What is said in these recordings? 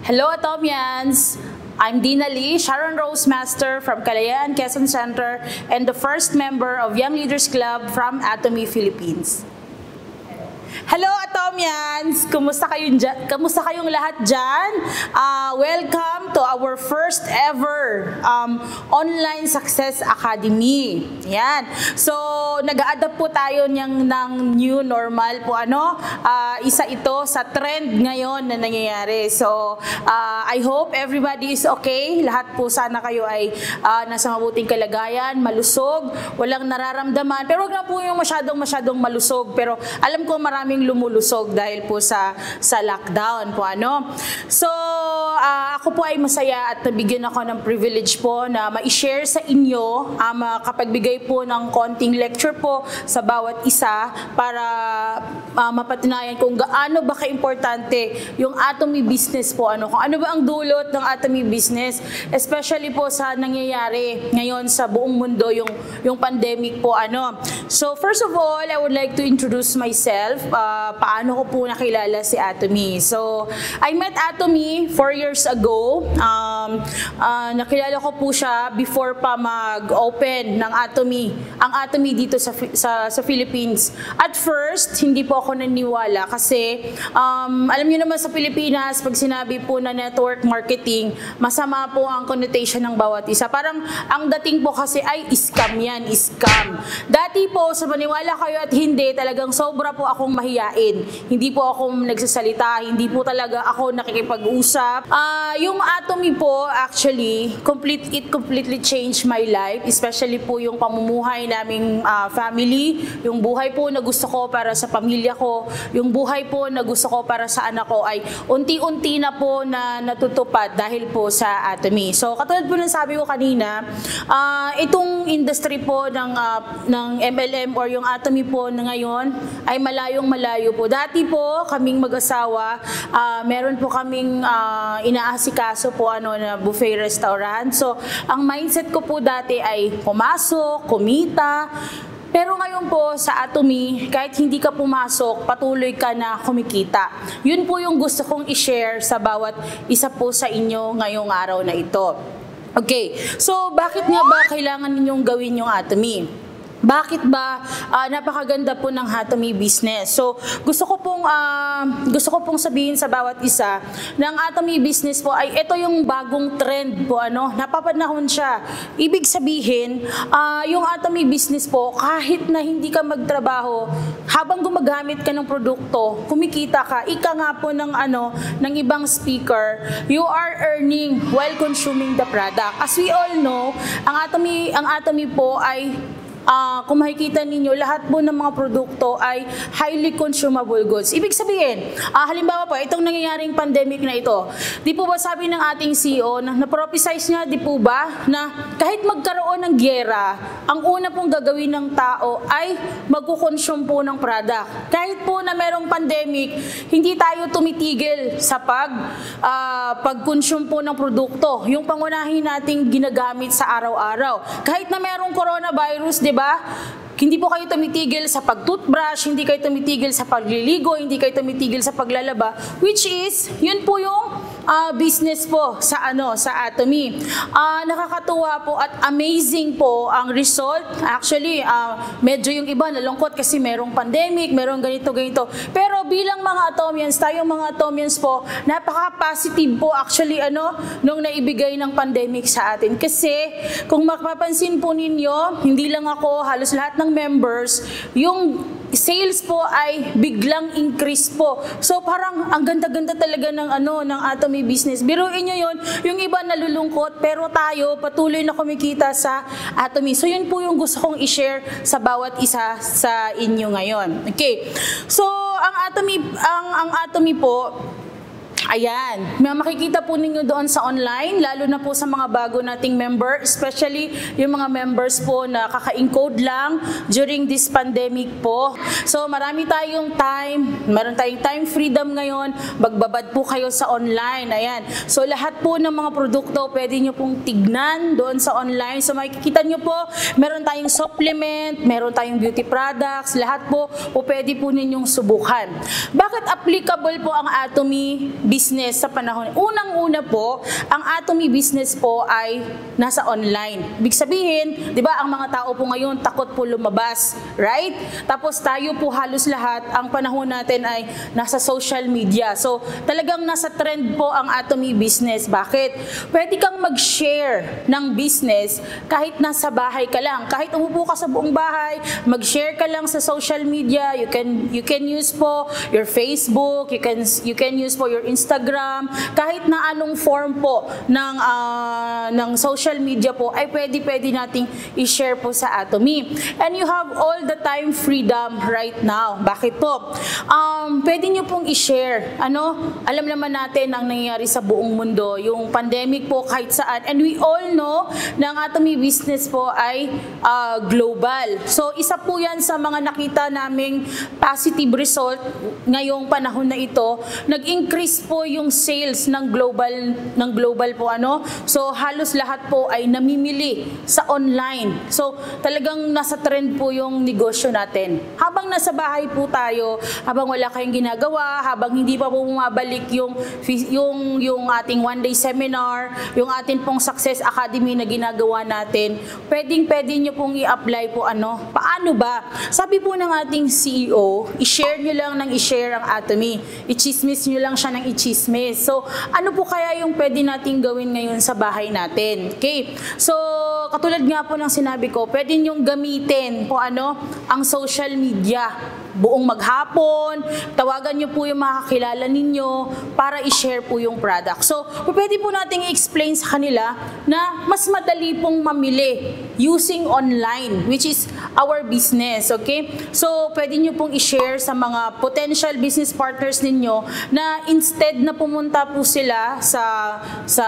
Hello, Atomians! I'm Dina Lee, Sharon Rose Master from Kalayaan, Quezon Center, and the first member of Young Leaders Club from Atomy, Philippines. Hello, Atomians! Kumusta kayong lahat dyan? Welcome to our first ever Online Success Academy. Yan. So, nag-a-adapt po tayo ng new normal po. Isa ito sa trend ngayon na nangyayari. So, I hope everybody is okay. Lahat po sana kayo ay nasa mabuting kalagayan, malusog, walang nararamdaman. Pero wag na po yung masyadong malusog. Pero alam ko maraming lumulusog dahil po sa lockdown po So ako po ay masaya at nabigyan ako ng privilege po na ma-share sa inyo, makapagbigay po ng konting lecture po sa bawat isa para mapatunayan kung gaano ba ka-importante yung Atomy business po kung ano ba ang dulot ng Atomy business, especially po sa nangyayari ngayon sa buong mundo yung pandemic po So first of all, I would like to introduce myself. Paano ko po nakilala si Atomy. So, I met Atomy 4 years ago. Nakilala ko po siya before pa mag-open ng ang Atomy dito sa Philippines. At first, hindi po ako naniwala kasi alam niyo naman sa Pilipinas, pag sinabi po na network marketing, masama po ang connotation ng bawat isa. Parang ang dating po kasi ay scam yan, scam. Dati po, sa maniwala kayo at hindi, talagang sobra po akong mahiyain. Hindi po ako nagsasalita, hindi po talaga ako nakikipag-usap. Yung Atomy po, actually, it completely changed my life, especially po yung pamumuhay naming family, yung buhay po na gusto ko para sa pamilya ko, yung buhay po na gusto ko para sa anak ko ay unti-unti na po na natutupad dahil po sa Atomy. So, katulad po ng sabi ko kanina, itong industry po ng MLM or yung Atomy po na ngayon ay malayong-malayo po. Dati po, kaming mag-asawa, meron po kaming inaasikaso po na buffet restaurant. So, ang mindset ko po dati ay pumasok, kumita. Pero ngayon po sa Atomy, kahit hindi ka pumasok, patuloy ka na kumikita. Yun po yung gusto kong i-share sa bawat isa po sa inyo ngayong araw na ito. Okay, so bakit nga ba kailangan ninyong gawin yung Atomy? Bakit ba napakaganda po ng Atomy business? So, gusto ko pong sabihin sa bawat isa ng Atomy business po ay ito yung bagong trend po napapanahon siya. Ibig sabihin, yung Atomy business po kahit na hindi ka magtrabaho, habang gumagamit ka ng produkto, kumikita ka, ika nga po ng ibang speaker, you are earning while consuming the product. As we all know, ang Atomy po ay kung makikita ninyo, lahat po ng mga produkto ay highly consumable goods. Ibig sabihin, halimbawa po, itong nangyayaring pandemic na ito, di po ba sabi ng ating CEO, na-prophesize niya, di po ba, na kahit magkaroon ng gyera, ang una pong gagawin ng tao ay magkukonsume po ng product. Kahit po na merong pandemic, hindi tayo tumitigil sa pag-consume po ng produkto. Yung pangunahin nating ginagamit sa araw-araw. Kahit na merong coronavirus, di ba? Hindi po kayo tumitigil sa pag-toothbrush, hindi kayo tumitigil sa pagliligo, hindi kayo tumitigil sa paglalaba, which is, yun po yung business po sa Atomy. Nakakatuwa po at amazing po ang result. Actually, medyo yung iba nalungkot kasi merong pandemic, merong ganito. Pero bilang mga Atomians, tayong mga Atomians po, napaka-positive po actually nung naibigay ng pandemic sa atin. Kasi kung mapapansin po ninyo, hindi lang ako, halos lahat ng members, yung sales po ay biglang increase po. So parang ang ganda-ganda talaga ng Atomy business. Biruin nyo yun, yung iba nalulungkot pero tayo patuloy na kumikita sa Atomy. So yun po yung gusto kong i-share sa bawat isa sa inyo ngayon. Okay. So ang Atomy po, ayan, may makikita po ninyo doon sa online, lalo na po sa mga bago nating member, especially yung mga members po na kaka-encode lang during this pandemic po. So marami tayong meron tayong time freedom ngayon, magbabad po kayo sa online, ayan. So lahat po ng mga produkto pwede nyo pong tignan doon sa online. So makikita nyo po, meron tayong supplement, meron tayong beauty products, lahat po pwede po ninyong subukan. Bakit applicable po ang Atomy business sa panahon. Unang-una po, ang Atomy business po ay nasa online. Ibig sabihin, di ba, ang mga tao po ngayon takot po lumabas, right? Tapos tayo po halos lahat, ang panahon natin ay nasa social media. So, talagang nasa trend po ang Atomy business. Bakit? Pwede kang mag-share ng business kahit nasa bahay ka lang. Kahit umupo ka sa buong bahay, mag-share ka lang sa social media. You can use po your Facebook, you can use po your Instagram, kahit na anong form po ng social media po ay pwede nating i-share po sa Atomy. And you have all the time freedom right now. Bakit po? Pwede nyo pong i-share. Alam naman natin ang nangyayari sa buong mundo, yung pandemic po kahit saan. And we all know na ang Atomy business po ay global. So isa po yan sa mga nakita naming positive result ngayong panahon na ito. Nag-increase po yung sales ng global po So halos lahat po ay namimili sa online. So talagang nasa trend po yung negosyo natin. Habang nasa bahay po tayo, habang wala kayong ginagawa, habang hindi pa po bumabalik yung ating one-day seminar, yung atin pong Success Academy na ginagawa natin, pwede nyo pong i-apply po paano ba? Sabi po ng ating CEO, i-share nyo lang ng i-share ang Atomy. I-chismis nyo lang siya ng i-chismis. So, ano po kaya yung pwede nating gawin ngayon sa bahay natin? Okay. So, katulad nga po ng sinabi ko, pwede nyong gamitin po ang social media. Buong maghapon, tawagan nyo po yung mga kakilala ninyo para i-share po yung product. So, pwede po nating i-explain sa kanila na mas madali pong mamili using online, which is our business, okay? So, pwede nyo pong i-share sa mga potential business partners ninyo na instead na pumunta po sila sa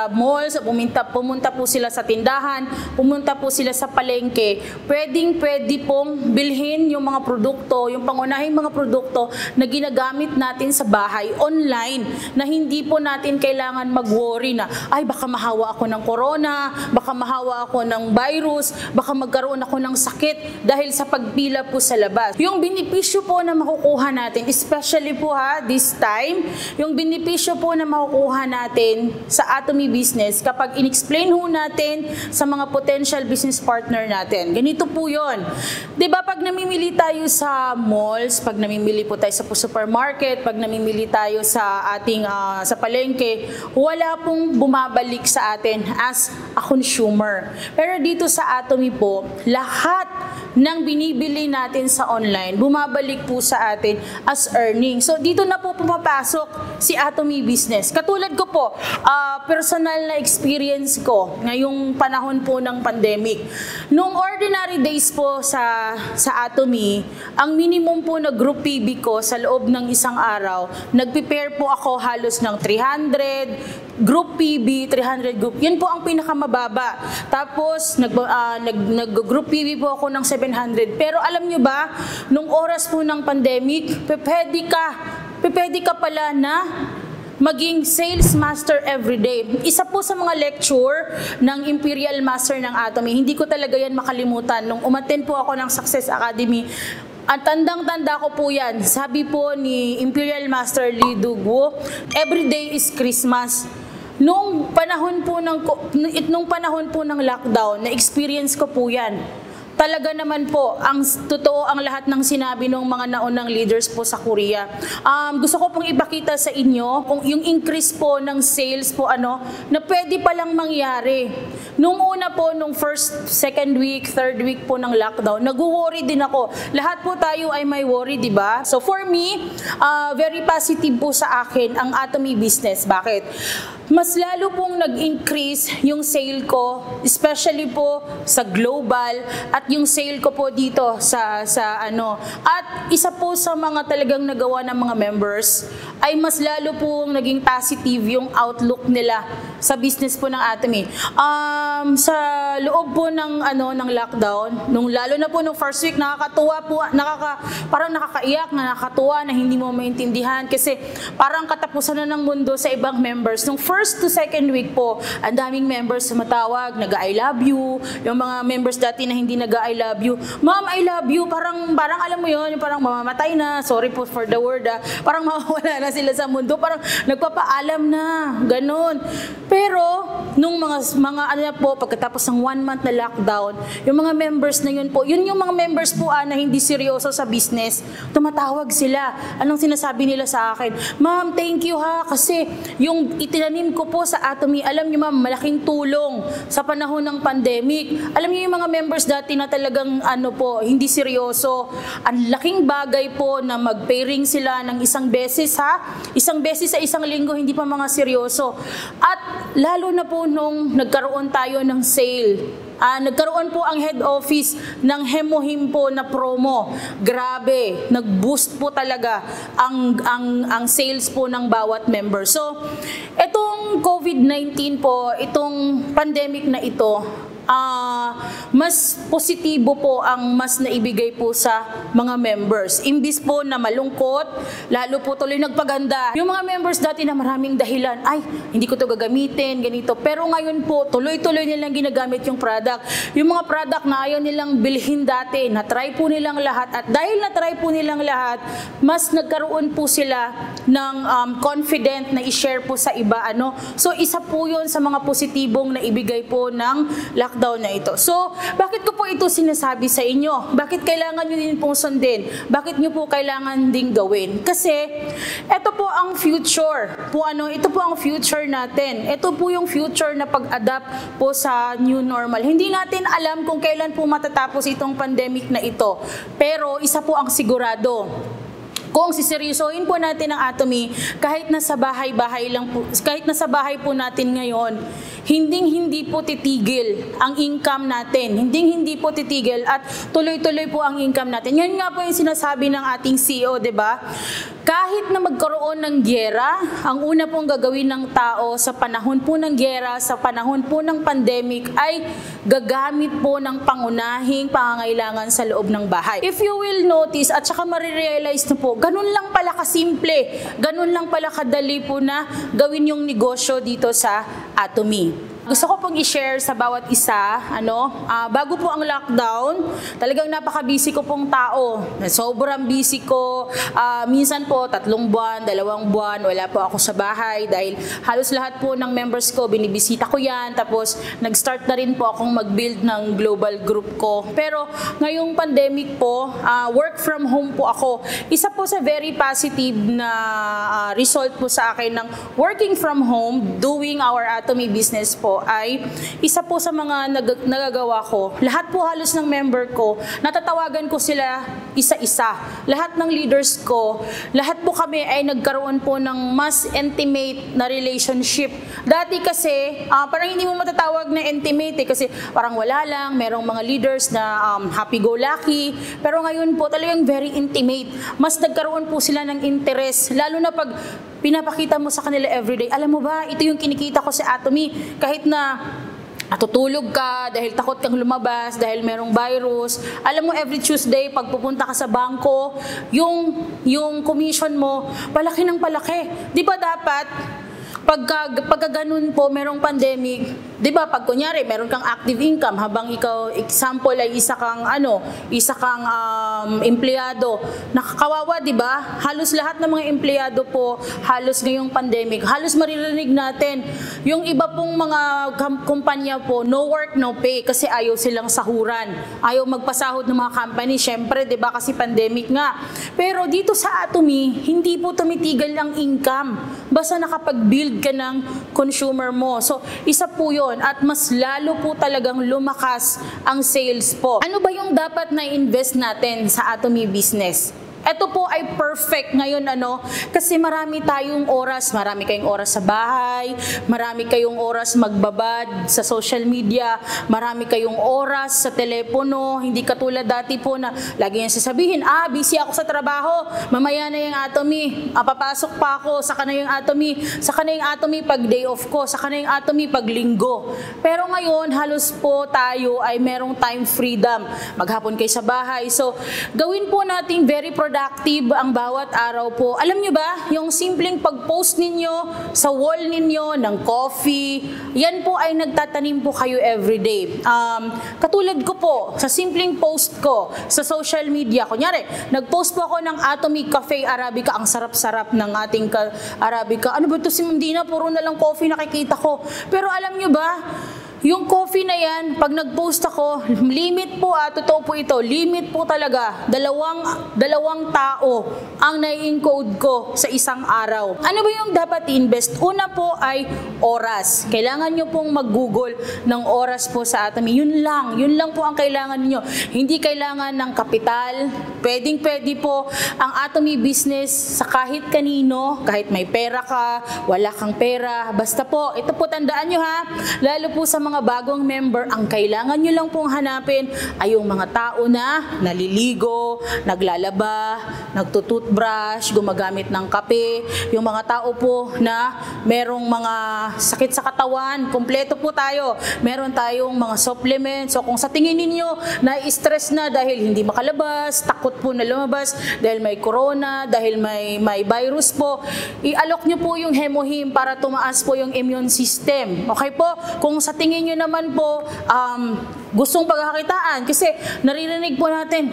malls, pumunta po sila sa tindahan, pumunta po sila sa palengke, pwede pong bilhin yung mga produkto, yung pangunahing mga produkto na ginagamit natin sa bahay online, na hindi po natin kailangan mag-worry na, ay baka mahawa ako ng corona, baka mahawa ako ng virus, baka magkaroon ako ng sakit dahil sa pagpila po sa labas. Yung benepisyo po na makukuha natin, especially po this time, yung benepisyo po na makukuha natin sa Atomy business kapag in-explain ho natin sa mga potential business partner natin. Ganito po yun. Diba pag namimili tayo sa malls, pag namimili po tayo sa supermarket, pag namimili tayo sa ating sa palengke, wala pong bumabalik sa atin as a consumer. Pero dito sa Atomy po, lahat ng binibili natin sa online, bumabalik po sa atin as earning. So dito na po pumapasok si Atomy business. Katulad ko po, personal na experience ko ngayong panahon po ng pandemic. Nung ordinary days po sa Atomy, ang minimum po na group PB ko sa loob ng isang araw, nag-prepare po ako halos ng 300 group PB, 300 group. Yan po ang pinakamababa. Tapos nag-group PB po ako ng 700. Pero alam nyo ba, nung oras po ng pandemic, pwede ka pala na maging sales master everyday. Isa po sa mga lecture ng Imperial Master ng Atomy, hindi ko talaga yan makalimutan. Nung umattend po ako ng Success Academy, at tandang-tanda ko po yan. Sabi po ni Imperial Master Lee Dugwo, everyday is Christmas. Nung panahon po ng lockdown, na-experience ko po yan. Talaga naman po, totoo ang lahat ng sinabi ng mga naunang leaders po sa Korea. Gusto ko pong ipakita sa inyo kung yung increase po ng sales po na pwede palang mangyari. Nung una po, nung first, second week, third week po ng lockdown, nag-worry din ako. Lahat po tayo ay may worry, di ba? So for me, very positive po sa akin ang Atomy business. Bakit? Mas lalo pong nag-increase yung sale ko, especially po sa global, at yung sale ko po dito sa At isa po sa mga talagang nagawa ng mga members ay mas lalo pong naging positive yung outlook nila sa business po ng Atomy. Sa loob po ng lockdown, lalo na po nung first week, nakakatuwa po, parang nakakaiyak, nakakatuwa na hindi mo maintindihan kasi parang katapusan na ng mundo sa ibang members. Nung first first to second week po, ang daming members sumatawag, nag-I love you. Yung mga members dati na hindi nag-I love you, ma'am, I love you. Parang alam mo yun, parang mamamatay na. Sorry po for the word, parang mawawala na sila sa mundo. Parang nagpapaalam na. Ganon. Pero, nung mga ano na po, pagkatapos ng 1 month na lockdown, yung mga members na yun po, yun yung mga members po na hindi seryoso sa business, tumatawag sila. Anong sinasabi nila sa akin? Ma'am, thank you ha, kasi yung itinanim ko po sa Atomy, alam niyo ma'am, malaking tulong sa panahon ng pandemic. Alam niyo yung mga members dati na talagang hindi seryoso, ang laking bagay po na mag-pairing sila ng isang beses isang beses sa isang linggo, hindi pa mga seryoso. At lalo na po nung nagkaroon tayo ng sale, nagkaroon po ang head office ng Hemohim po na promo. Grabe, nag-boost po talaga ang sales po ng bawat member. So, itong COVID-19 po, itong pandemic na ito, mas positibo po ang mas naibigay po sa mga members. Imbis po na malungkot, lalo po tuloy nagpaganda. Yung mga members dati na maraming dahilan, ay, hindi ko to gagamitin, ganito. Pero ngayon po, tuloy-tuloy nilang ginagamit yung product. Yung mga product na ayaw nilang bilhin dati, na-try po nilang lahat. At dahil na-try po nilang lahat, mas nagkaroon po sila ng confident na i-share po sa iba. So, isa po yun sa mga positibong naibigay po ng lockdown na ito. So, bakit ko po ito sinasabi sa inyo? Bakit kailangan nyo din pong sundin? Bakit nyo po kailangan ding gawin? Kasi, ito po ang future. Ito po ang future natin. Ito po yung future na pag-adapt po sa new normal. Hindi natin alam kung kailan po matatapos itong pandemic na ito. Pero, isa po ang sigurado. Kung siseryosohin po natin ang Atomy, kahit nasa bahay-bahay lang po, kahit nasa bahay po natin ngayon, hindi po titigil ang income natin. Hindi po titigil at tuloy-tuloy po ang income natin. Yan nga po yung sinasabi ng ating CEO, 'di ba? Kahit na magkaroon ng giyera, ang una pong gagawin ng tao sa panahon po ng giyera, sa panahon po ng pandemic, ay gagamit po ng pangunahing pangangailangan sa loob ng bahay. If you will notice, at saka marirealize na po, ganun lang pala kasimple, ganun lang pala kadali po na gawin yung negosyo dito sa Atomy. Gusto ko pong i-share sa bawat isa, bago po ang lockdown, talagang napaka-busy ko pong tao. Sobrang busy ko. Minsan po, 3 buwan, 2 buwan, wala po ako sa bahay dahil halos lahat po ng members ko, binibisita ko yan. Tapos, nag-start na rin po akong mag-build ng global group ko. Pero, ngayong pandemic po, work from home po ako. Isa po sa very positive na result po sa akin ng working from home, doing our Atomy business po, ay isa po sa mga nagagawa ko. Lahat po halos ng member ko, natatawagan ko sila isa-isa. Lahat ng leaders ko, lahat po kami ay nagkaroon po ng mas intimate na relationship. Dati kasi, parang hindi mo matatawag na intimate kasi parang wala lang, merong mga leaders na happy-go-lucky. Pero ngayon po talagang very intimate. Mas nagkaroon po sila ng interest, lalo na pag pinapakita mo sa kanila everyday. Alam mo ba, ito yung kinikita ko sa Atomy. Kahit na natutulog ka dahil takot kang lumabas, dahil merong virus. Alam mo, every Tuesday, pag pupunta ka sa bangko, yung commission mo, palaki ng palaki. Di ba dapat, pagka ganun po, merong pandemic, di ba, pag kunyari, meron kang active income, habang ikaw, example, ay isa kang empleyado, nakakawawa, di ba? Halos lahat ng mga empleyado po, halos ngayong pandemic, halos maririnig natin, yung iba pong mga kumpanya po, no work, no pay, kasi ayaw silang sahuran, ayaw magpasahod ng mga company, syempre, di ba, kasi pandemic nga. Pero dito sa Atomy, hindi po tumitigil ang income, basta nakapag-build ka ng consumer mo. So, isa po yun. At mas lalo po talagang lumakas ang sales po. Ano ba yung dapat na invest natin sa Atomy business? Ito po ay perfect ngayon, kasi marami tayong oras. Marami kayong oras sa bahay, marami kayong oras magbabad sa social media, marami kayong oras sa telepono. Hindi katulad dati po na lagi yung sasabihin, busy ako sa trabaho, mamaya na yung Atomy, papasok pa ako, saka na yung Atomy pag day off ko, saka na yung Atomy pag linggo. Pero ngayon, halos po tayo ay merong time freedom. Maghapon kayo sa bahay. So, gawin po natin very productive productive ang bawat araw po. Alam nyo ba, yung simpleng pag-post ninyo sa wall ninyo ng coffee, yan po ay nagtatanim po kayo everyday. Katulad ko po, sa simpleng post ko sa social media, kunyari, nag-post po ako ng Atomy Cafe Arabica, ang sarap-sarap ng ating Arabica. Ano ba ito si Mundina? Puro na lang coffee nakikita ko. Pero alam nyo ba, yung coffee na yan, pag nag-post ako, limit po, totoo po ito, limit po talaga, dalawang tao ang nai-encode ko sa isang araw. Ano ba yung dapat invest? Una po ay oras. Kailangan nyo pong mag-google ng oras po sa Atomy. Yun lang po ang kailangan niyo. Hindi kailangan ng kapital. Pwedeng-pwede po ang Atomy business sa kahit kanino, kahit may pera ka, wala kang pera. Basta po, ito po tandaan nyo ha, lalo po sa mga bagong member, ang kailangan nyo lang pong hanapin ay yung mga tao na naliligo, naglalaba, nagtututbrush, gumagamit ng kape, yung mga tao po na merong mga sakit sa katawan, kumpleto po tayo. Meron tayong mga supplements. So kung sa tingin ninyo na stress na dahil hindi makalabas, takot po na lumabas, dahil may corona, dahil may virus po, i-alok nyo po yung Hemohim para tumaas po yung immune system. Okay po? Kung sa tingin nyo naman po, gustong pagkakakitaan, kasi naririnig po natin,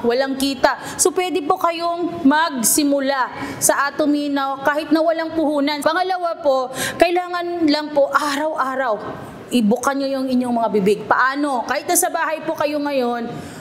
walang kita. So pwede po kayong magsimula sa Atomy na kahit na walang puhunan. Pangalawa po, kailangan lang po araw-araw, ibukan nyo yung inyong mga bibig. Paano? Kahit na sa bahay po kayo ngayon,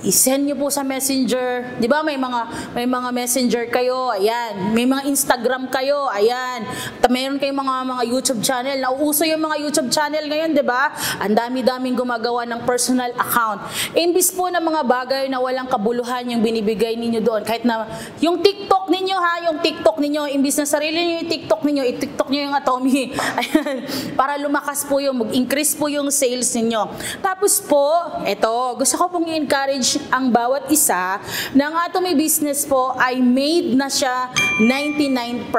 i-send nyo po sa Messenger. Di ba may mga Messenger kayo, ayan. May mga Instagram kayo, ayan. Meron kayong mga YouTube channel. Nauuso yung mga YouTube channel ngayon, di ba? Ang dami-daming gumagawa ng personal account. Imbis po na mga bagay na walang kabuluhan yung binibigay ninyo doon. Kahit na yung TikTok ninyo ha, yung TikTok ninyo, imbis na sarili nyo yung TikTok ninyo, i-TikTok nyo yung Atomy. Ayan. Para lumakas po yung, mag-increase po yung sales ninyo. Tapos po, eto, gusto ko pong i-encourage ang bawat isa ng Atomy business po ay made na siya 99%.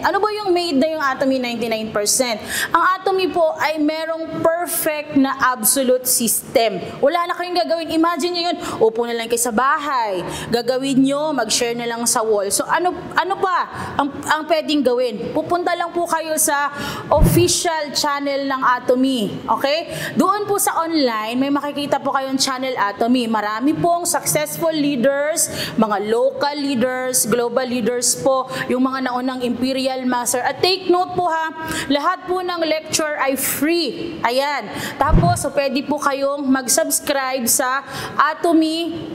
Ano ba yung made na yung Atomy 99%? Ang Atomy po ay merong perfect na absolute system. Wala na kayong gagawin. Imagine nyo yun, upo na lang kayo sa bahay. Gagawin nyo, mag-share na lang sa wall. So ano pa ang pwedeng gawin? Pupunta lang po kayo sa official channel ng Atomy. Okay? Doon po sa online, may makikita po kayong channel Atomy. Marami pong successful leaders, mga local leaders, global leaders po, yung mga naunang Imperial Master. At take note po ha, lahat po ng lecture ay free. Ayan. Tapos, so pwede po kayong mag-subscribe sa Atomy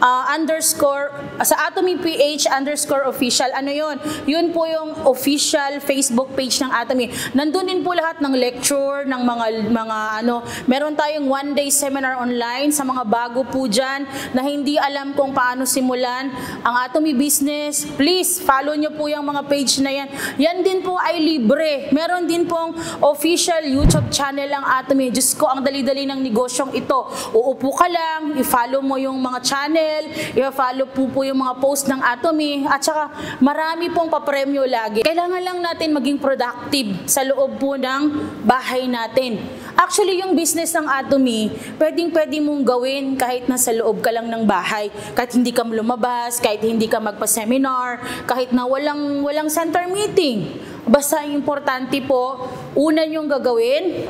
sa Atomy PH _official. Ano yun? Yun po yung official Facebook page ng Atomy. Nandun din po lahat ng lecture, ng mga meron tayong one-day seminar online sa mga bago po dyan na hindi alam kung paano simulan ang Atomy business. Please, follow nyo po yung mga page na yan. Yan din po ay libre. Meron din pong official YouTube channel ang Atomy. Diyos ko, ang dali-dali ng negosyong ito. Uupo ka lang, i-follow mo yung mga channel, i-follow po yung mga post ng Atomy, at saka marami pong papremyo lagi. Kailangan lang natin maging productive sa loob po ng bahay natin. Actually, yung business ng Atomy, pwedeng-pwede mong gawin kahit nasa loob ka lang ng bahay. Kahit hindi ka lumabas, kahit hindi ka magpa-seminar, kahit na walang center meeting. Basta importante po, una yung gagawin,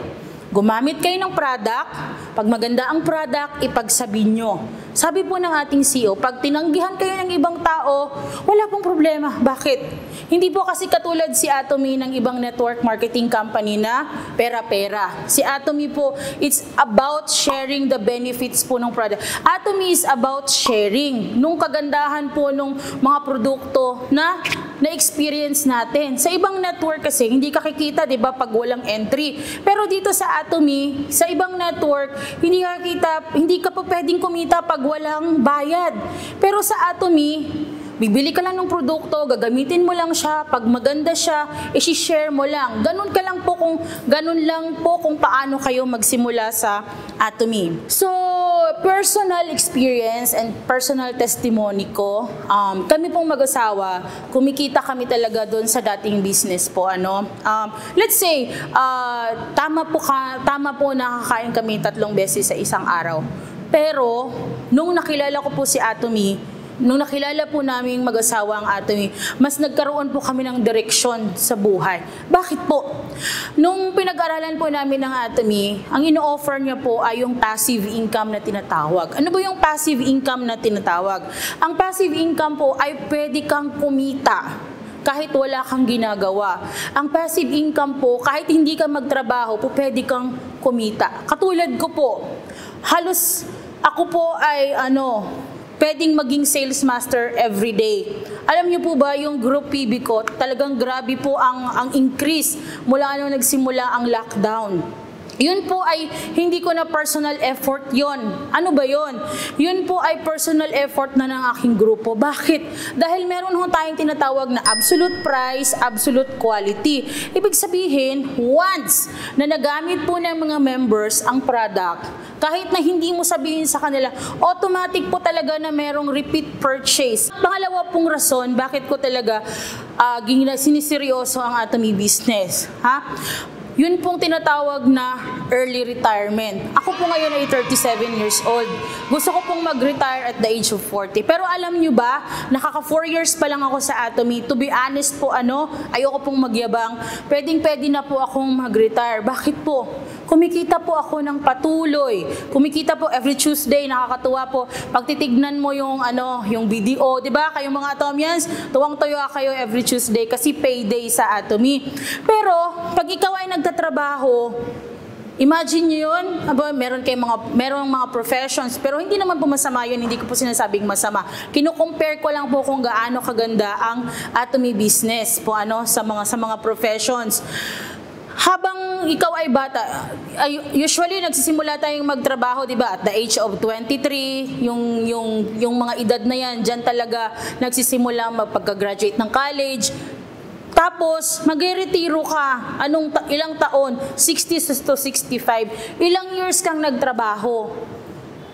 gumamit kayo ng product. Pag maganda ang product, ipagsabi nyo. Sabi po ng ating CEO, pag tinanggihan kayo ng ibang tao, wala pong problema. Bakit? Hindi po kasi katulad si Atomy ng ibang network marketing company na pera-pera. Si Atomy po, it's about sharing the benefits po ng product. Atomy is about sharing nung kagandahan po nung mga produkto na na-experience natin. Sa ibang network kasi, hindi ka kikita, di ba, pag walang entry. Pero dito sa Atomy, sa ibang network, hindi ka pa pwedeng kumita pag walang bayad. Pero sa Atomy, bibili ka lang ng produkto, gagamitin mo lang siya, pag maganda siya, i-share mo lang. Ganun lang po kung paano kayo magsimula sa Atomy. So, personal experience and personal testimony ko, kami pong mag-asawa, kumikita kami talaga doon sa dating business po. Let's say, tama po nakakain kami 3 beses sa isang araw. Pero, nung nakilala ko po si Atomy, nung nakilala po namin mag-asawa ang Atomy, mas nagkaroon po kami ng direksyon sa buhay. Bakit po? Nung pinag-aralan po namin ng Atomy, ang ino-offer niya po ay yung passive income na tinatawag. Ano ba yung passive income na tinatawag? Ang passive income po ay pwede kang kumita kahit wala kang ginagawa. Ang passive income po, kahit hindi ka magtrabaho po, pwede kang kumita. Katulad ko po, halos ako po ay pwedeng maging sales master every day. Alam niyo po ba, yung group PB ko, talagang grabe po ang increase mula nung nagsimula ang lockdown. Yun po ay hindi ko na personal effort yon. Ano ba yon? Yun po ay personal effort na ng aking grupo. Bakit? Dahil meron ho tayong tinatawag na absolute price, absolute quality. Ibig sabihin, once na nagamit po ng mga members ang product, kahit na hindi mo sabihin sa kanila, automatic po talaga na merong repeat purchase. Pangalawa pong rason, bakit ko talaga siniseryoso ang Atomy business. Yun pong tinatawag na early retirement. Ako po ngayon ay 37 years old. Gusto ko pong mag-retire at the age of 40. Pero alam nyo ba, nakaka 4 years pa lang ako sa Atomy. To be honest po, ayoko pong magyabang. Pwedeng-pwede na po akong mag-retire. Bakit po? Kumikita po ako ng patuloy. Kumikita po every Tuesday, nakakatuwa po. Pag titignan mo yung video, 'di ba? Kayong mga Atomians, tuwang-tuwa kayo every Tuesday kasi payday sa Atomy. Pero pag ikaw ay nagtatrabaho, imagine nyo yun, merong mga professions, pero hindi naman po masama yun, hindi ko po sinasabing masama. Kino-compare ko lang po kung gaano kaganda ang Atomy business po sa mga professions. Habang ikaw ay bata, usually nagsisimula tayong magtrabaho, 'di ba? At the age of 23, yung mga edad na 'yan, diyan talaga nagsisimula magpagka-graduate ng college. Tapos, magre-retiro ka. Ilang taon? 60 to 65. Ilang years kang nagtrabaho.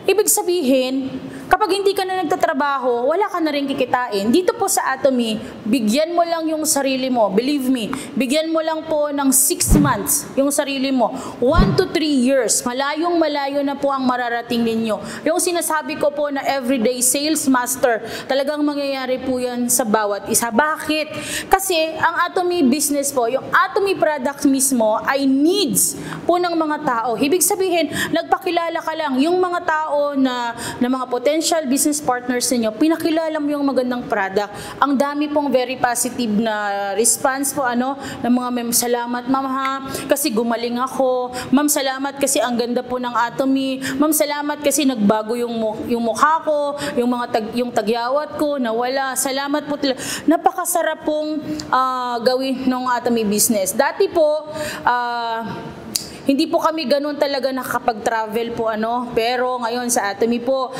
Ibig sabihin, kapag hindi ka na nagtatrabaho, wala ka na rin kikitain. Dito po sa Atomy, bigyan mo lang yung sarili mo. Believe me, bigyan mo lang po ng 6 months yung sarili mo. 1 to 3 years, malayong malayo na po ang mararating ninyo. Yung sinasabi ko po na everyday sales master, talagang mangyayari po yan sa bawat isa. Bakit? Kasi ang Atomy business po, yung Atomy product mismo ay needs po ng mga tao. Ibig sabihin, nagpakilala ka lang, yung mga tao na mga potential business partners ninyo, pinakilala mo yung magandang product. Ang dami pong very positive na response po, ng mga ma'am, salamat ma'am kasi gumaling ako. Ma'am, salamat kasi ang ganda po ng Atomy. Ma'am, salamat kasi nagbago yung mukha ko, yung tagyawat ko, nawala. Salamat po. Napakasarap pong gawin ng Atomy business. Dati po, hindi po kami ganun talaga nakakapag-travel po pero ngayon sa Atomy po,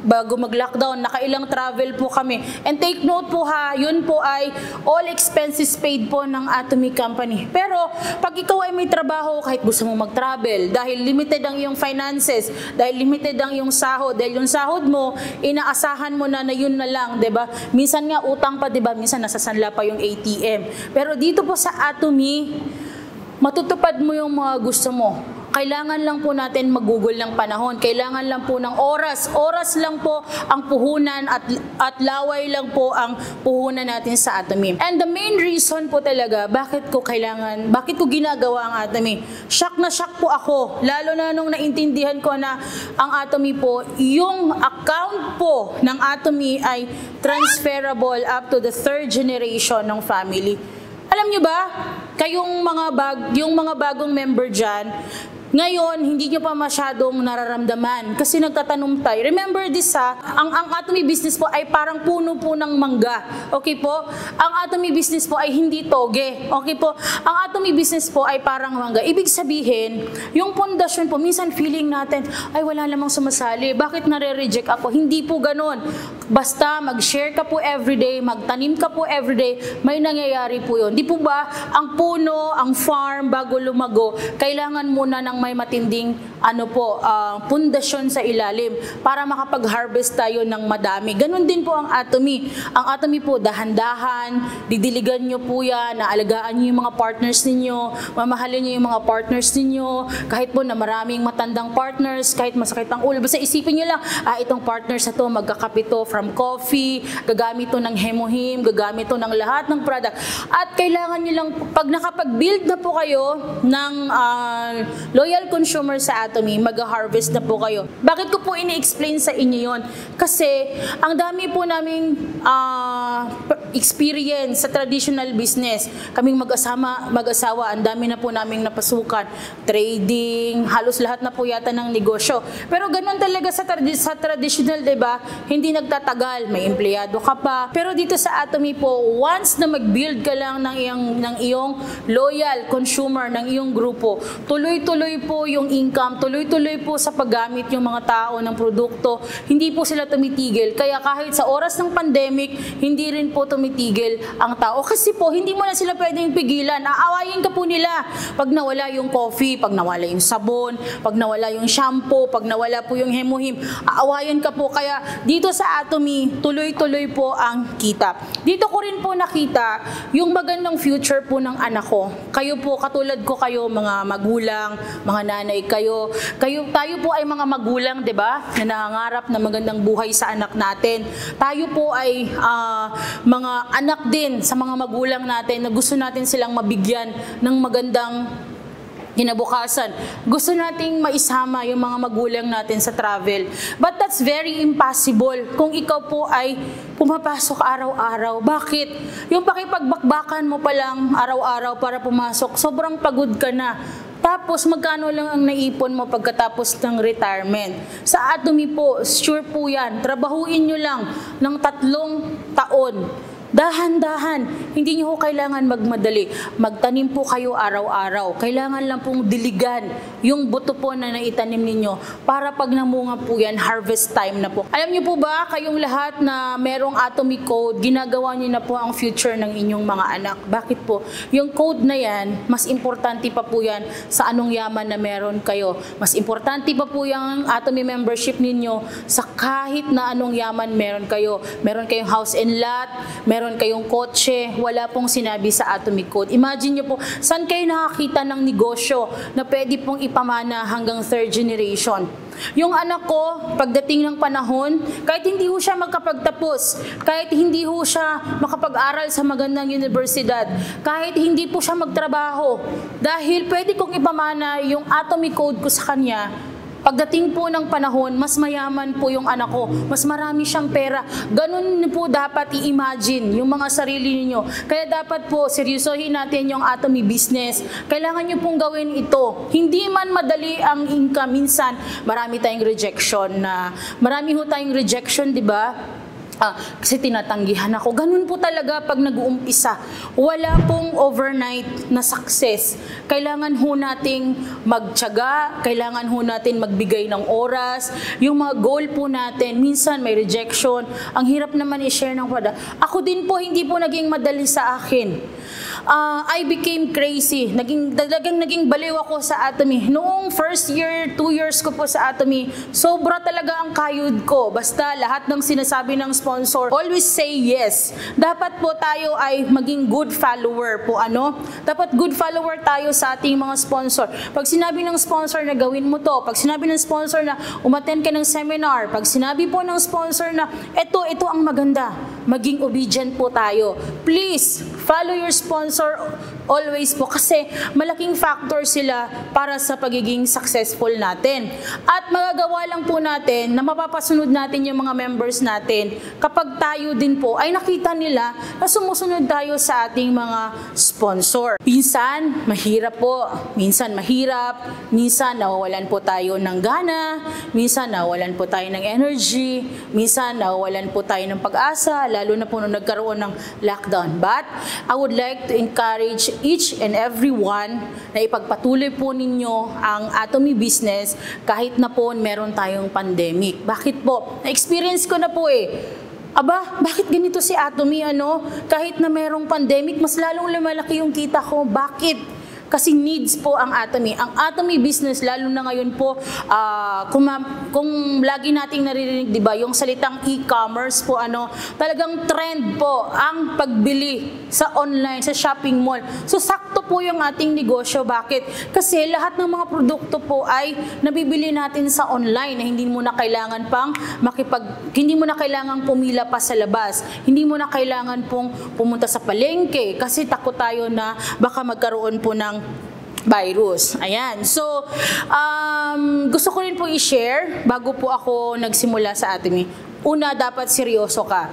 bago mag-lockdown, nakailang travel po kami. And take note po yun po ay all expenses paid po ng Atomy company. Pero pag ikaw ay may trabaho, kahit gusto mo mag-travel, dahil limited ang iyong finances, dahil limited ang iyong sahod, dahil yung sahod mo, inaasahan mo na yun na lang, 'di ba? Minsan nga utang pa, 'di ba? Minsan nasasanla pa yung ATM. Pero dito po sa Atomy, matutupad mo yung mga gusto mo. Kailangan lang po natin mag-google ng panahon. Kailangan lang po ng oras. Oras lang po ang puhunan at laway lang po ang puhunan natin sa Atomy. And the main reason po talaga, bakit ko ginagawa ang Atomy? Shock na shock po ako. Lalo na nung naintindihan ko na ang Atomy po, yung account po ng Atomy ay transferable up to the 3rd generation ng family. Alam nyo ba, yung mga bagong member dyan, ngayon, hindi nyo pa masyadong nararamdaman kasi nagtatanong tayo. Remember this ang Atomy business po ay parang puno po ng mangga. Okay po? Ang Atomy business po ay hindi toge. Okay po? Ang Atomy business po ay parang mangga. Ibig sabihin, yung pundasyon po, minsan feeling natin, ay wala namang sumasali. Bakit nare-reject ako? Hindi po ganun. Basta mag-share ka po everyday, magtanim ka po everyday, may nangyayari po yun. Di po ba, ang puno, ang farm, bago lumago, kailangan muna ng may matinding pundasyon sa ilalim para makapag-harvest tayo ng madami. Ganon din po ang Atomy. Ang Atomy po, dahan-dahan, didiligan nyo po yan, naalagaan nyo yung mga partners ninyo, mamahalin nyo yung mga partners ninyo, kahit po na maraming matandang partners, kahit masakit ang ulo. Basta isipin nyo lang, itong partners na to, magkakapito from coffee, gagamit to ng Hemohim, gagamit to ng lahat ng product. At kailangan nyo lang, pag nakapag-build na po kayo ng loyal consumer sa Atomy, mag-harvest na po kayo. Bakit ko po ini-explain sa inyo yon? Kasi ang dami po naming experience sa traditional business. Kaming mag-asawa, ang dami na po naming napasukan. Trading, halos lahat na po yata ng negosyo. Pero ganun talaga sa traditional, diba? Hindi nagtatagal, may empleyado ka pa. Pero dito sa Atomy po, once na mag-build ka lang ng iyong loyal consumer, ng iyong grupo, tuloy-tuloy po yung income, tuloy-tuloy po sa paggamit yung mga tao ng produkto, hindi po sila tumitigil. Kaya kahit sa oras ng pandemic, hindi rin po tumitigil ang tao. Kasi po, hindi mo na sila pwedeng pigilan. Aawayin ka po nila. Pag nawala yung coffee, pag nawala yung sabon, pag nawala yung shampoo, pag nawala po yung Hemohim, aawayin ka po. Kaya dito sa Atomy, tuloy-tuloy po ang kita. Dito ko rin po nakita yung magandang future po ng anak ko. Kayo po, katulad ko kayo, mga magulang, mga nanay kayo. Tayo po ay mga magulang, 'di ba? Na nangangarap na magandang buhay sa anak natin. Tayo po ay mga anak din sa mga magulang natin na gusto natin silang mabigyan ng magandang kinabukasan. Gusto nating maisama yung mga magulang natin sa travel. But that's very impossible kung ikaw po ay pumapasok araw-araw. Bakit? Yung pakipagbakbakan mo pa lang araw-araw para pumasok, sobrang pagod ka na. Tapos, magkano lang ang naipon mo pagkatapos ng retirement? Sa Atomy po, sure po yan. Trabahuin nyo lang ng 3 taon. Dahan-dahan, hindi nyo kailangan magmadali. Magtanim po kayo araw-araw. Kailangan lang pong diligan yung buto po na naitanim ninyo para pag namunga po yan, harvest time na po. Alam nyo po ba, kayong lahat na merong Atomy code, ginagawa nyo na po ang future ng inyong mga anak. Bakit po? Yung code na yan, mas importante pa po yan sa anong yaman na meron kayo. Mas importante pa po yung Atomy membership ninyo sa kahit na anong yaman meron kayo. Meron kayong house and lot, meron kayong kotse, wala pong sinabi sa Atomy Code. Imagine nyo po, saan kayo nakakita ng negosyo na pwede pong ipamana hanggang 3rd generation? Yung anak ko, pagdating ng panahon, kahit hindi ho siya magkapagtapos, kahit hindi ho siya makapag-aral sa magandang universidad, kahit hindi po siya magtrabaho, dahil pwede kong ipamana yung Atomy Code ko sa kanya, pagdating po ng panahon, mas mayaman po yung anak ko, mas marami siyang pera. Ganun po dapat i-imagine yung mga sarili niyo. Kaya dapat po, seryosohin natin yung Atomy business. Kailangan nyo pong gawin ito. Hindi man madali ang income. Minsan, marami tayong rejection, di ba? Kasi tinatanggihan ako. Ganun po talaga pag nag-uumpisa. Wala pong overnight na success. Kailangan ho nating magtiyaga, kailangan ho natin magbigay ng oras. Yung mga goal po natin, minsan may rejection. Ang hirap naman i-share ng product. Ako din po, hindi po naging madali sa akin. I became crazy. Naging baliw ako sa Atomy. Noong first year, 2 years ko po sa Atomy, sobra talaga ang kayod ko. Basta lahat ng sinasabi ng sponsor, always say yes. Dapat po tayo ay maging good follower po. Dapat good follower tayo sa ating mga sponsor. Pag sinabi ng sponsor na gawin mo to, pag sinabi ng sponsor na umattend ka ng seminar, pag sinabi po ng sponsor na ito ang maganda, maging obedient po tayo. Please, follow your sponsor always po kasi malaking factor sila para sa pagiging successful natin. At magagawa lang po natin na mapapasunod natin yung mga members natin kapag tayo din po ay nakita nila na sumusunod tayo sa ating mga sponsor. Minsan, mahirap po. Minsan, mahirap. Minsan, nawawalan po tayo ng gana. Minsan, nawawalan po tayo ng energy. Minsan, nawawalan po tayo ng pag-asa, lalo na po nung nagkaroon ng lockdown. But, I would like to encourage each and every one na ipagpatuloy po ninyo ang Atomy business kahit na po meron tayong pandemic. Bakit po? Na-experience ko na po Aba, bakit ganito si Atomy, Kahit na merong pandemic, mas lalong lumalaki yung kita ko. Bakit? Kasi needs po ang Atomy. Ang Atomy business, lalo na ngayon po, kung lagi nating naririnig, di ba, yung salitang e-commerce po, talagang trend po ang pagbili sa online, sa shopping mall. So, sakto po yung ating negosyo. Bakit? Kasi lahat ng mga produkto po ay nabibili natin sa online na hindi mo na kailangan hindi mo na kailangan pumila pa sa labas. Hindi mo na kailangan pong pumunta sa palengke kasi takot tayo na baka magkaroon po ng virus. Ayan. So, gusto ko rin po i-share bago po ako nagsimula sa Atomy. Una, dapat seryoso ka.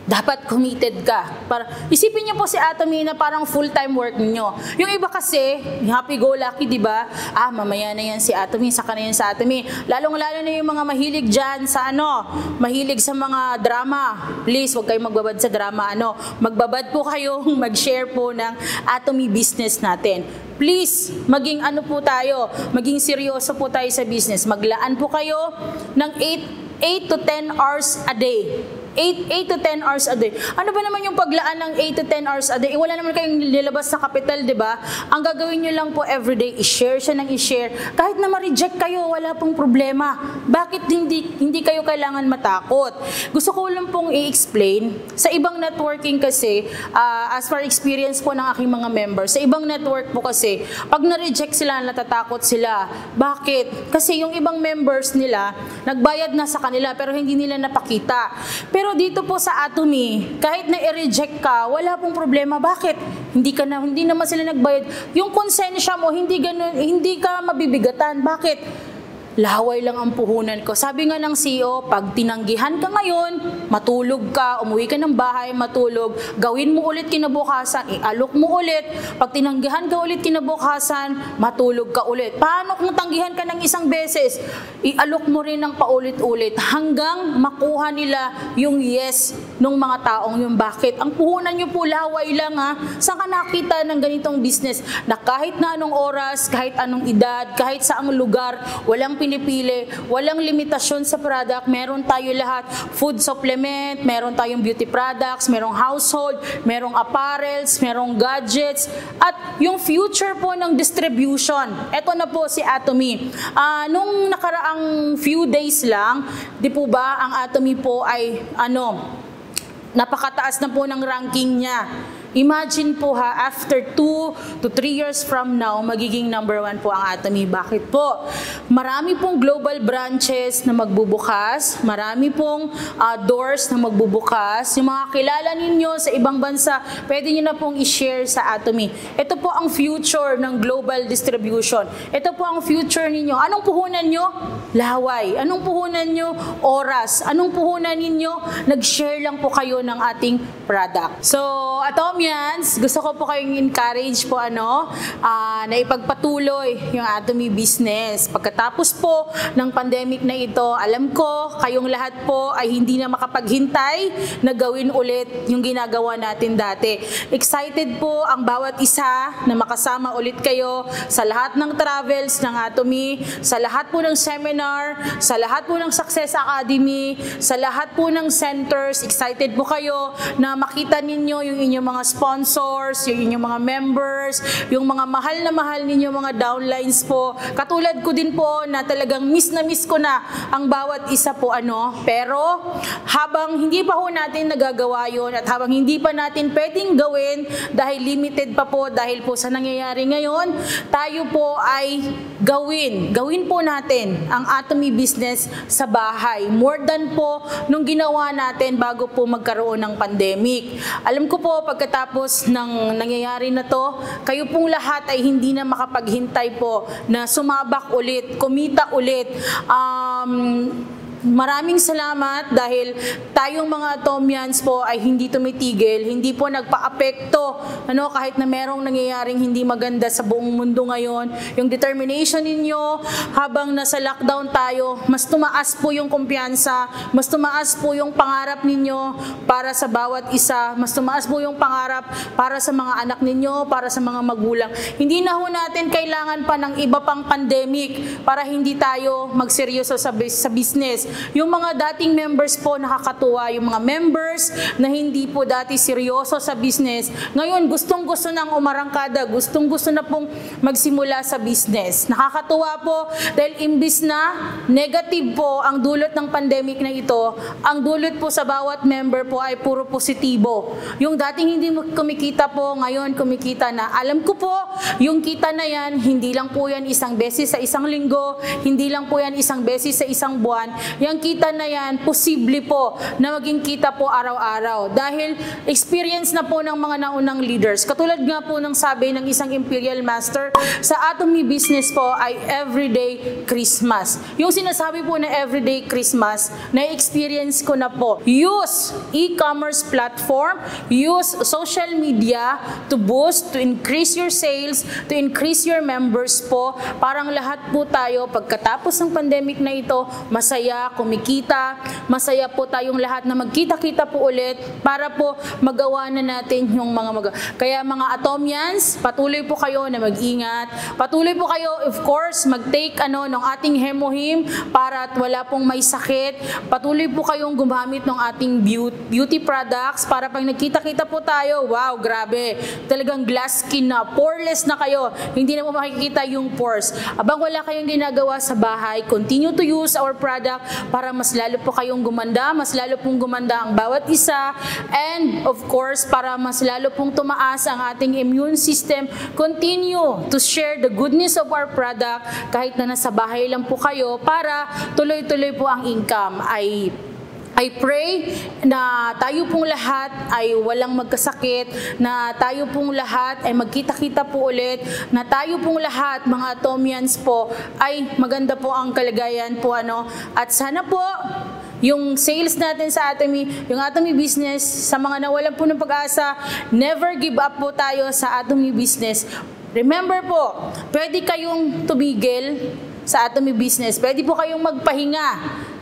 Dapat committed ka. Isipin niyo po si Atomy na parang full-time work niyo. Yung iba kasi, happy-go-lucky, di ba? Mamaya na yan si Atomy, saka na yan sa Atomy. Lalong-lalo na yung mga mahilig dyan sa mahilig sa mga drama. Please, huwag kayong magbabad sa drama. Magbabad po kayong mag-share po ng Atomy business natin. Please, maging po tayo, maging seryoso po tayo sa business. Maglaan po kayo ng 8 to 10 hours a day. 8 to 10 hours a day. Ano ba naman yung paglaan ng 8 to 10 hours a day? Wala naman kayong nilabas sa capital, di ba? Ang gagawin nyo lang po everyday, i-share siya ng i-share. Kahit na ma-reject kayo, wala pong problema. Bakit hindi kayo kailangan matakot? Gusto ko lang pong i-explain. Sa ibang networking kasi, as far experience po ng aking mga members, sa ibang network po kasi, pag na-reject sila, natatakot sila. Bakit? Kasi yung ibang members nila, nagbayad na sa kanila, pero hindi nila napakita. Pero dito po sa Atomy, kahit na i-reject ka, wala pong problema. Bakit? Hindi naman sila nagbayad. Yung konsensya mo, hindi ka mabibigatan. Bakit? Laway lang ang puhunan ko. Sabi nga ng CEO, pag tinanggihan ka ngayon, matulog ka, umuwi ka ng bahay, matulog, gawin mo ulit kinabukasan, ialok mo ulit. Pag tinanggihan ka ulit kinabukasan, matulog ka ulit. Paano kung tanggihan ka ng isang beses? Ialok mo rin ng paulit-ulit hanggang makuha nila yung yes ng mga taong yung bakit. Ang puhunan nyo po, laway lang ha. Saan ka nakita ng ganitong business na kahit na anong oras, kahit anong edad, kahit saang lugar, walang pinipili, walang limitasyon sa product, meron tayo lahat, food supplement, meron tayong beauty products, merong household, merong apparels, merong gadgets, at yung future po ng distribution. Ito na po si Atomy. Nung nakaraang few days lang, di po ba, ang Atomy po ay napakataas na po ng ranking niya. Imagine po ha, after 2 to 3 years from now, magiging #1 po ang Atomy. Bakit po? Marami pong global branches na magbubukas, marami pong doors na magbubukas. Yung mga kilala ninyo sa ibang bansa, pwede nyo na pong i-share sa Atomy. Ito po ang future ng global distribution. Ito po ang future ninyo. Anong puhunan nyo? Laway. Anong puhunan nyo? Oras. Anong puhunan ninyo? Nag-share lang po kayo ng ating product. So, Atomians, gusto ko po kayong encourage po na ipagpatuloy yung Atomy business. Pagkatapos po ng pandemic na ito, alam ko kayong lahat po ay hindi na makapaghintay na gawin ulit yung ginagawa natin dati. Excited po ang bawat isa na makasama ulit kayo sa lahat ng travels ng Atomy, sa lahat po ng seminar, sa lahat po ng Success Academy, sa lahat po ng centers. Excited po kayo na makita ninyo yung inyong mga sponsors, yung inyong mga members, yung mga mahal ninyo mga downlines po. Katulad ko din po na talagang miss ko na ang bawat isa po pero habang hindi pa po natin nagagawa yun at habang hindi pa natin pwedeng gawin dahil limited pa po dahil po sa nangyayari ngayon, tayo po ay gawin po natin ang Atomy business sa bahay. More than po nung ginawa natin bago po magkaroon ng pandemic. Alam ko po pagkatapos ng nangyayari na to, kayo pong lahat ay hindi na makapaghintay po na sumabak ulit, kumita ulit. Maraming salamat dahil tayong mga Atomians po ay hindi tumitigil, hindi po nagpa-apekto kahit na merong nangyayaring hindi maganda sa buong mundo ngayon. Yung determination ninyo habang nasa lockdown tayo, mas tumaas po yung kumpiyansa, mas tumaas po yung pangarap ninyo para sa bawat isa, mas tumaas po yung pangarap para sa mga anak ninyo, para sa mga magulang. Hindi na ho natin kailangan pa ng iba pang pandemic para hindi tayo magseryoso sa business. Yung mga dating members po nakakatuwa, yung mga members na hindi po dati seryoso sa business, ngayon gustong-gusto nang umarangkada, gustong-gusto na pong magsimula sa business. Nakakatuwa po dahil imbis na negative po ang dulot ng pandemic na ito, ang dulot po sa bawat member po ay puro positibo. Yung dating hindi kumikita po, ngayon kumikita na. Alam ko po, yung kita na yan, hindi lang po yan isang beses sa isang linggo, hindi lang po yan isang beses sa isang buwan. Yung kita na yan, posible po na maging kita po araw-araw. Dahil experience na po ng mga naunang leaders. Katulad nga po ng sabi ng isang Imperial Master, sa Atomy Business po ay everyday Christmas. Yung sinasabi po na everyday Christmas, na-experience ko na po. Use e-commerce platform, use social media to boost, to increase your sales, to increase your members po. Parang lahat po tayo, pagkatapos ng pandemic na ito, masaya, kumikita, masaya po tayong lahat na magkita-kita po ulit para po magawa na natin yung mga Kaya mga Atomians, patuloy po kayo na mag-ingat. Patuloy po kayo, of course, mag-take ng ating hemohim para at wala pong may sakit. Patuloy po kayong gumamit ng ating beauty products para pag nagkita-kita po tayo, wow, grabe. Talagang glass skin na, poreless na kayo. Hindi na mo makikita yung pores. Abang wala kayong ginagawa sa bahay, continue to use our product para mas lalo po kayong gumanda, mas lalo pong gumanda ang bawat isa, and of course, para mas lalo pong tumaas ang ating immune system, continue to share the goodness of our product kahit na nasa bahay lang po kayo para tuloy-tuloy po ang income. I pray na tayo pong lahat ay walang magkasakit, na tayo pong lahat ay magkita-kita po ulit, na tayo pong lahat, mga Atomians po, ay maganda po ang kalagayan po. At sana po, yung sales natin sa Atomy, yung Atomy Business, sa mga nawalan po ng pag-asa, never give up po tayo sa Atomy Business. Remember po, pwede kayong tumigil sa Atomy Business, pwede po kayong magpahinga,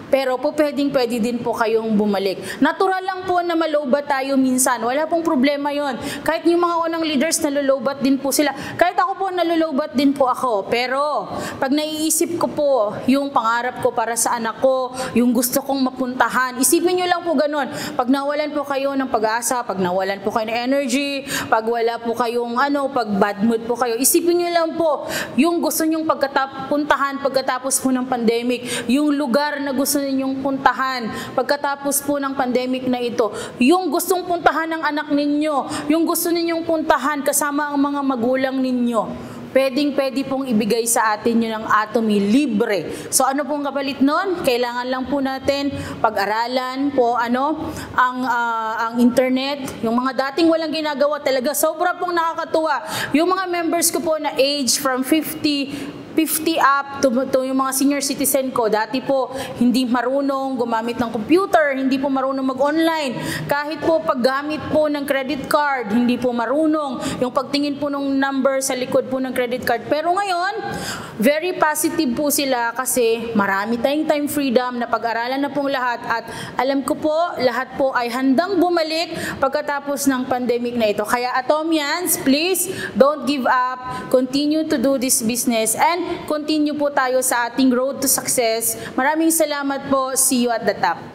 pero po pwede din po kayong bumalik. Natural lang po na malobat tayo minsan. Wala pong problema yon. Kahit yung mga unang leaders nalulobat din po sila. Kahit ako po nalulobat din po ako. Pero pag naiisip ko po yung pangarap ko para sa anak ko, yung gusto kong mapuntahan, isipin nyo lang po ganun. Pag nawalan po kayo ng pag-asa, pag nawalan po kayo ng energy, pag wala po kayong pag bad mood po kayo, isipin nyo lang po yung gusto nyong puntahan pagkatapos po ng pandemic, yung lugar na gusto ninyong puntahan pagkatapos po ng pandemic na ito, yung gustong puntahan ng anak ninyo, yung gusto ninyong puntahan kasama ang mga magulang ninyo, pwede pong ibigay sa atin yun ng Atomy libre. So ano pong kapalit nun? Kailangan lang po natin pag-aralan po ang internet. Yung mga dating walang ginagawa talaga, sobra pong nakakatuwa. Yung mga members ko po na age from 50 up to yung mga senior citizen ko, dati po hindi marunong gumamit ng computer, hindi po marunong mag-online, kahit po paggamit po ng credit card, hindi po marunong, yung pagtingin po ng number sa likod po ng credit card. Pero ngayon, very positive po sila kasi marami tayong time freedom na pag-aralan na pong lahat, at alam ko po, lahat po ay handang bumalik pagkatapos ng pandemic na ito. Kaya Atomians, please don't give up, continue to do this business, and continue po tayo sa ating road to success. Maraming salamat po. See you at the top.